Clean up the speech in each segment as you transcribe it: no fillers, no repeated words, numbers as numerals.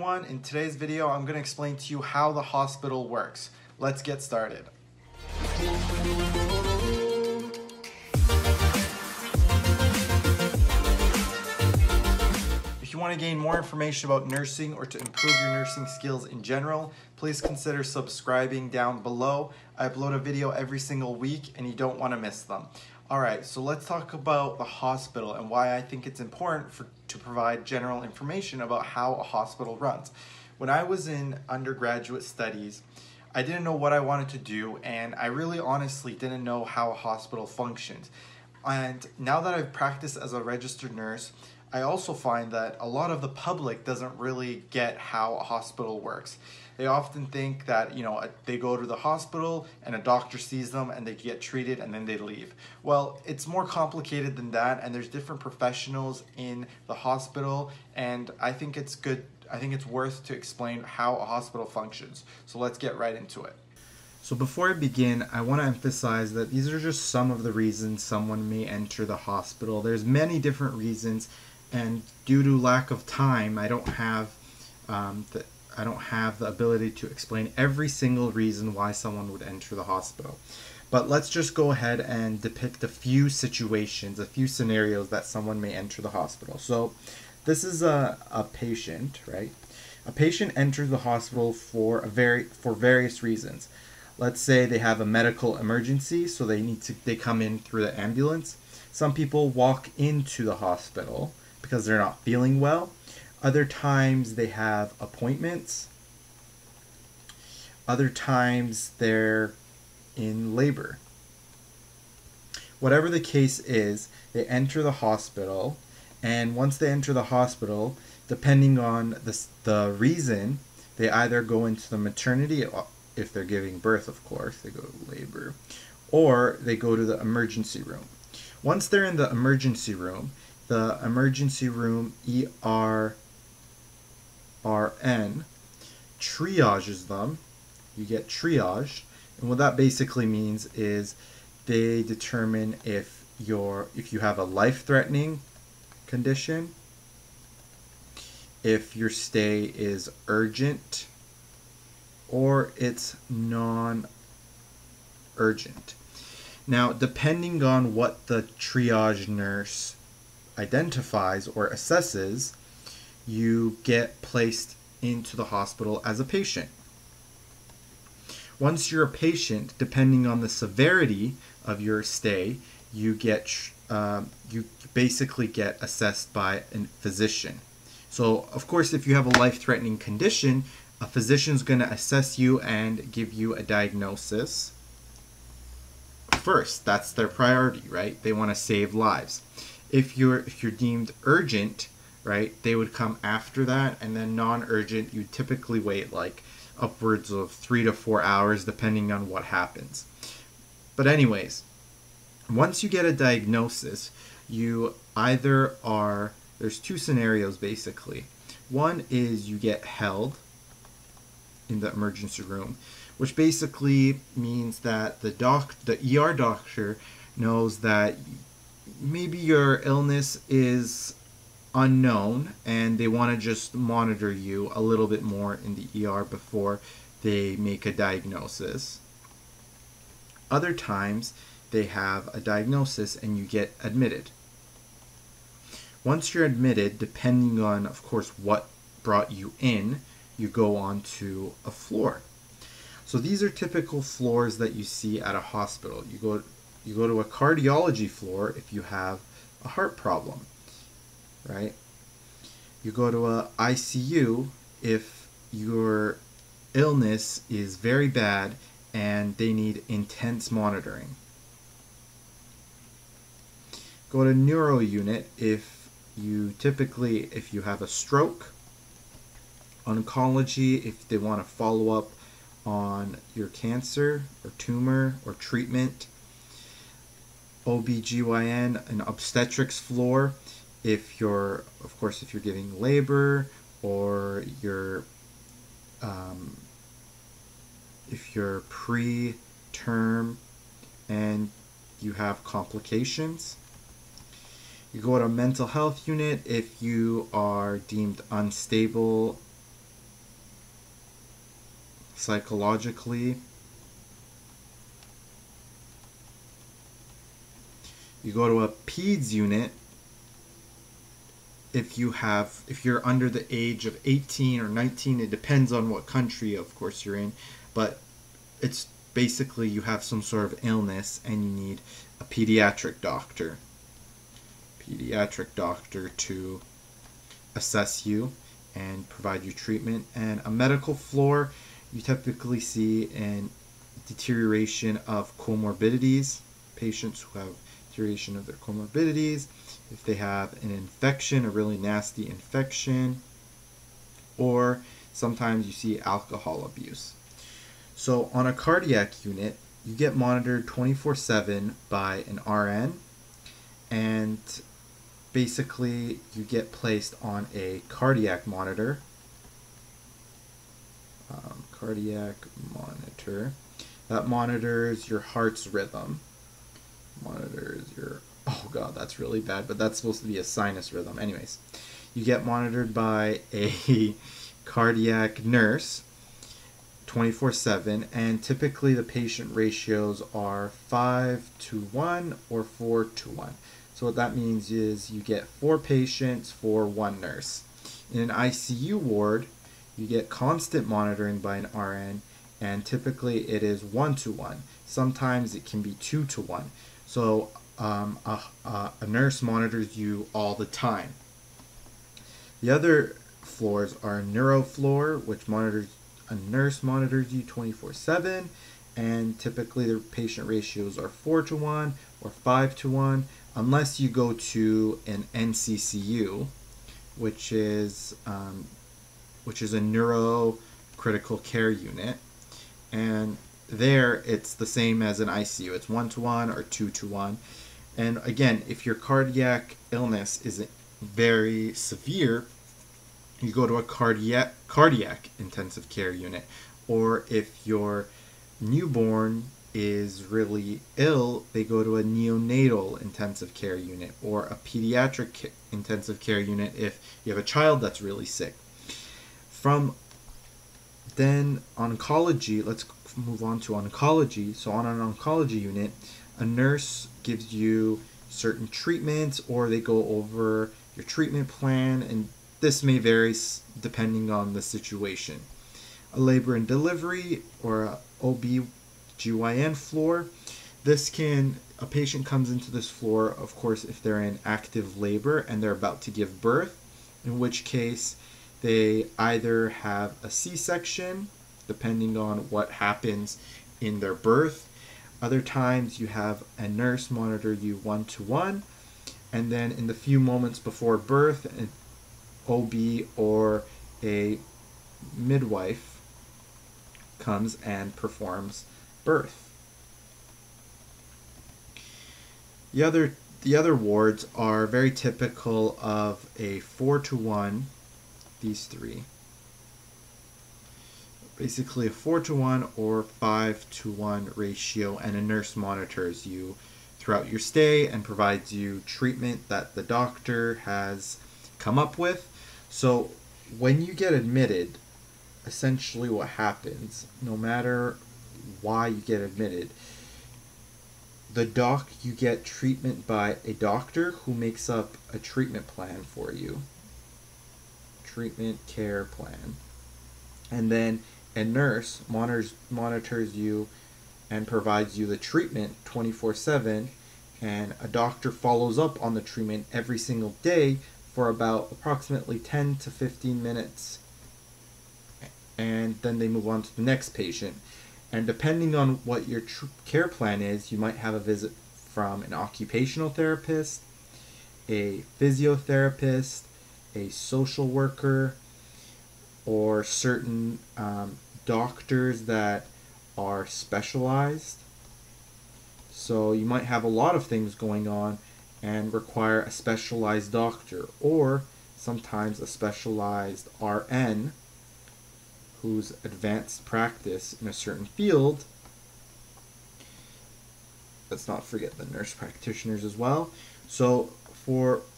everyone. In today's video, I'm going to explain to you how the hospital works. Let's get started. If you want to gain more information about nursing or to improve your nursing skills in general, please consider subscribing down below. I upload a video every single week and you don't want to miss them. Alright, so let's talk about the hospital and why I think it's important to provide general information about how a hospital runs. When I was in undergraduate studies, I didn't know what I wanted to do, and I really honestly didn't know how a hospital functions. And now that I've practiced as a registered nurse, I also find that a lot of the public doesn't really get how a hospital works. They often think that, they go to the hospital and a doctor sees them and they get treated and then they leave. Well, it's more complicated than that, and there's different professionals in the hospital, and I think it's worth to explain how a hospital functions. So let's get right into it. So before I begin, I want to emphasize that these are just some of the reasons someone may enter the hospital. There's many different reasons, and due to lack of time, I don't have the ability to explain every single reason why someone would enter the hospital. But let's just go ahead and depict a few situations, a few scenarios that someone may enter the hospital. So this is a patient, right? A patient enters the hospital for various reasons. Let's say they have a medical emergency, so they come in through the ambulance. Some people walk into the hospital because they're not feeling well. Other times they have appointments. Other times they're in labor. Whatever the case is, they enter the hospital, and once they enter the hospital, depending on the reason, they either go into the maternity, if they're giving birth, of course, they go to labor, or they go to the emergency room. Once they're in the emergency room RN triages them. You get triaged, and what that basically means is they determine if you have a life-threatening condition, if your stay is urgent, or it's non-urgent. Now, depending on what the triage nurse identifies or assesses, you get placed into the hospital as a patient. Once you're a patient, depending on the severity of your stay, you basically get assessed by a physician. So, of course, if you have a life-threatening condition, a physician's going to assess you and give you a diagnosis first. That's their priority, right? They want to save lives. If you're deemed urgent, right, they would come after that, and then non-urgent, you typically wait like upwards of 3 to 4 hours depending on what happens. But anyways, once you get a diagnosis, there's two scenarios basically. One is you get held in the emergency room, which basically means that the ER doctor knows that maybe your illness is unknown and they want to just monitor you a little bit more in the ER before they make a diagnosis. Other times they have a diagnosis and you get admitted. Once you're admitted, depending on, of course, what brought you in, you go on to a floor. So these are typical floors that you see at a hospital. You go to a cardiology floor if you have a heart problem, right? You go to a ICU if your illness is very bad and they need intense monitoring. Go to neuro unit if you have a stroke. Oncology if they want to follow up on your cancer or tumor or treatment. OBGYN, an obstetrics floor if you're giving labor, or if you're preterm and you have complications. You go to a mental health unit if you are deemed unstable psychologically. You go to a peds unit if you're under the age of 18 or 19. It depends on what country, of course, you're in, but it's basically you have some sort of illness and you need a pediatric doctor to assess you and provide you treatment. And a medical floor, you typically see an deterioration of comorbidities, patients who have deterioration of their comorbidities, if they have an infection, a really nasty infection, or sometimes you see alcohol abuse. So on a cardiac unit, you get monitored 24/7 by an RN, and basically you get placed on a cardiac monitor. That monitors your heart's rhythm. Oh god, that's really bad, but that's supposed to be a sinus rhythm. Anyways, you get monitored by a cardiac nurse 24/7, and typically the patient ratios are 5:1 or 4:1. So what that means is you get 4 patients for 1 nurse. In an ICU ward, you get constant monitoring by an RN, and typically it is 1:1. Sometimes it can be 2:1. So a nurse monitors you all the time. The other floors are a neuro floor, which a nurse monitors you 24/7, and typically the patient ratios are 4:1 or 5:1, unless you go to an NCCU, which is a neuro critical care unit, and there it's the same as an ICU. It's 1:1 or 2:1. And again, if your cardiac illness is very severe, you go to a cardiac intensive care unit. Or if your newborn is really ill, they go to a neonatal intensive care unit or a pediatric intensive care unit if you have a child that's really sick. From then oncology, let's move on to oncology. So on an oncology unit, a nurse gives you certain treatments, or they go over your treatment plan, and this may vary depending on the situation. A labor and delivery or a OB/GYN floor, a patient comes into this floor, of course, if they're in active labor and they're about to give birth, in which case they either have a C-section, depending on what happens in their birth. Other times you have a nurse monitor you 1:1, and then in the few moments before birth, an OB or a midwife comes and performs birth. The other wards are very typical of a 4:1, these three. Basically a 4:1 or 5:1 ratio, and a nurse monitors you throughout your stay and provides you treatment that the doctor has come up with. So when you get admitted, essentially what happens, no matter why you get admitted, you get treatment by a doctor who makes up a treatment plan for you. Treatment care plan. And then a nurse monitors you and provides you the treatment 24/7, and a doctor follows up on the treatment every single day for about approximately 10 to 15 minutes, and then they move on to the next patient. And depending on what your care plan is, you might have a visit from an occupational therapist, a physiotherapist, a social worker, or certain doctors that are specialized. So you might have a lot of things going on and require a specialized doctor, or sometimes a specialized RN who's advanced practice in a certain field. Let's not forget the nurse practitioners as well. So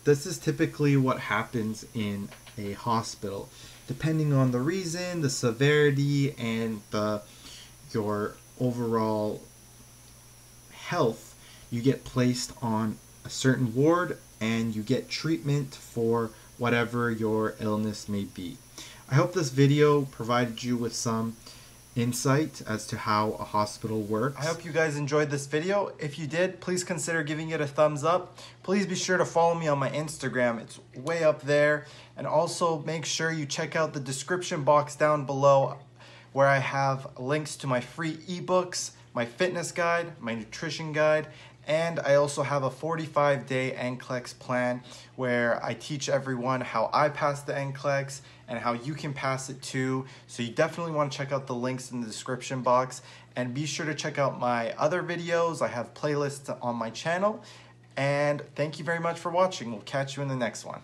this is typically what happens in a hospital. depending on the reason, the severity, and your overall health, you get placed on a certain ward and you get treatment for whatever your illness may be. I hope this video provided you with some insight as to how a hospital works. I hope you guys enjoyed this video. If you did, please consider giving it a thumbs up. Please be sure to follow me on my Instagram. It's way up there. And also make sure you check out the description box down below where I have links to my free ebooks, my fitness guide, my nutrition guide, and I also have a 45-day NCLEX plan where I teach everyone how I passed the NCLEX and how you can pass it too. So you definitely want to check out the links in the description box, and be sure to check out my other videos. I have playlists on my channel, and thank you very much for watching. We'll catch you in the next one.